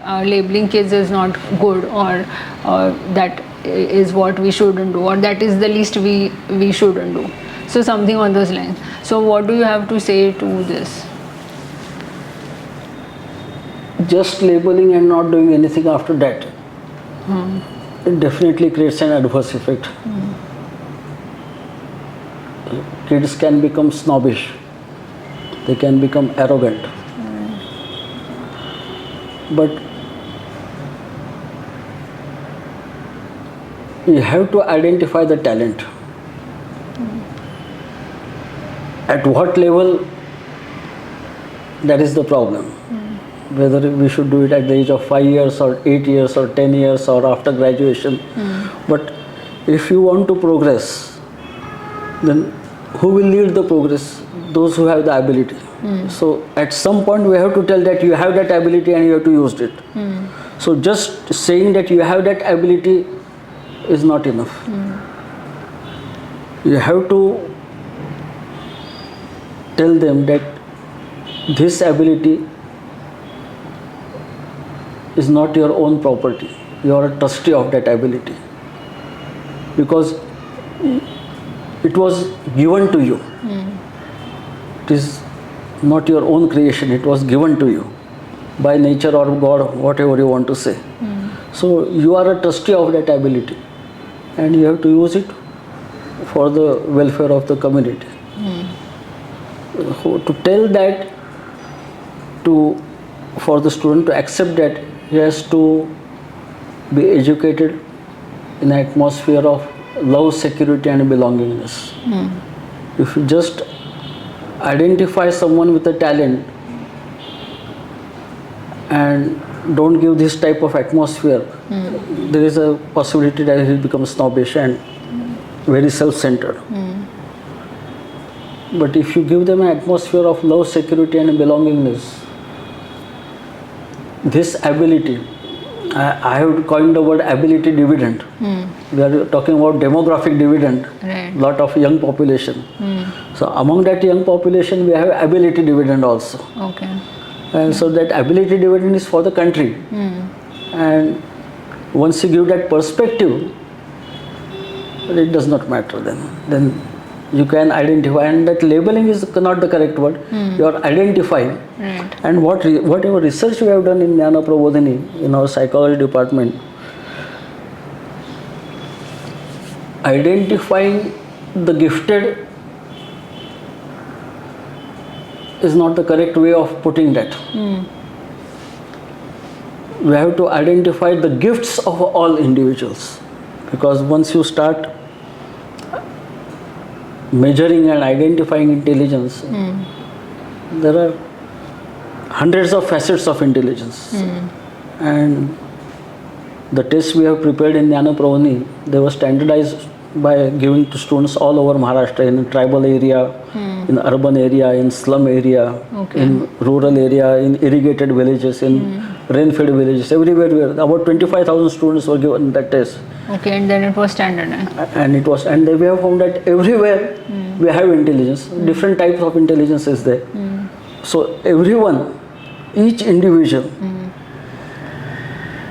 labeling kids is not good, or that is what we shouldn't do, or that is the least we shouldn't do. So something on those lines. So what do you have to say to this? Just labeling and not doing anything after that, it definitely creates an adverse effect. Kids can become snobbish, they can become arrogant. But you have to identify the talent. At what level, that is the problem. Whether we should do it at the age of 5 years or 8 years or 10 years or after graduation. But if you want to progress, then who will lead the progress? Those who have the ability. So at some point we have to tell that you have that ability and you have to use it. So just saying that you have that ability is not enough. You have to tell them that this ability is not your own property. You are a trustee of that ability, because it was given to you. It is not your own creation, it was given to you by nature or God, whatever you want to say. So you are a trustee of that ability and you have to use it for the welfare of the community. To tell that, for the student to accept that, he has to be educated in an atmosphere of love, security and belongingness. If you just identify someone with a talent and don't give this type of atmosphere, there is a possibility that he will become snobbish and very self-centered. But if you give them an atmosphere of love, security and belongingness, this ability, I have coined the word ability dividend. We are talking about demographic dividend, lot of young population. So among that young population we have ability dividend also. And so that ability dividend is for the country. And once you give that perspective, it does not matter then you can identify, and that labeling is not the correct word. You are identifying. And whatever research we have done in Jnana Prabodhini, in our psychology department, identifying the gifted is not the correct way of putting that. We have to identify the gifts of all individuals, because once you start measuring and identifying intelligence, there are hundreds of facets of intelligence. And the tests we have prepared in Jnana Prabodhini, they were standardized by giving to students all over Maharashtra, in tribal area, in urban area, in slum area, in rural area, in irrigated villages, in rain-fed villages, everywhere. About 25,000 students were given that test. And then it was standardized. And we have found that everywhere we have intelligence, different types of intelligence is there. So everyone, each individual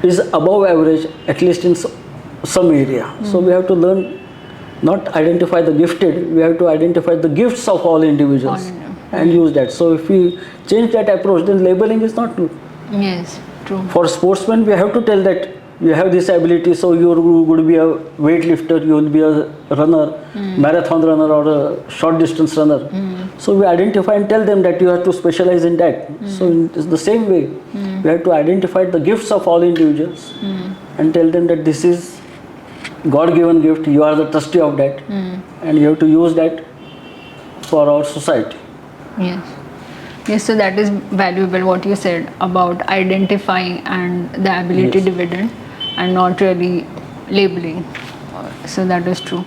is above average, at least in some area. So we have to learn, not identify the gifted, we have to identify the gifts of all individuals and use that. So if we change that approach, then labeling is not good. Yes, true. For sportsmen, we have to tell that you have this ability, so you would be a weightlifter, you will be a runner, marathon runner or a short distance runner. So we identify and tell them that you have to specialize in that. So in the same way, we have to identify the gifts of all individuals and tell them that this is God-given gift, you are the trustee of that, and you have to use that for our society. Yes, so that is valuable what you said about identifying and the ability dividend and not really labeling. So that is true.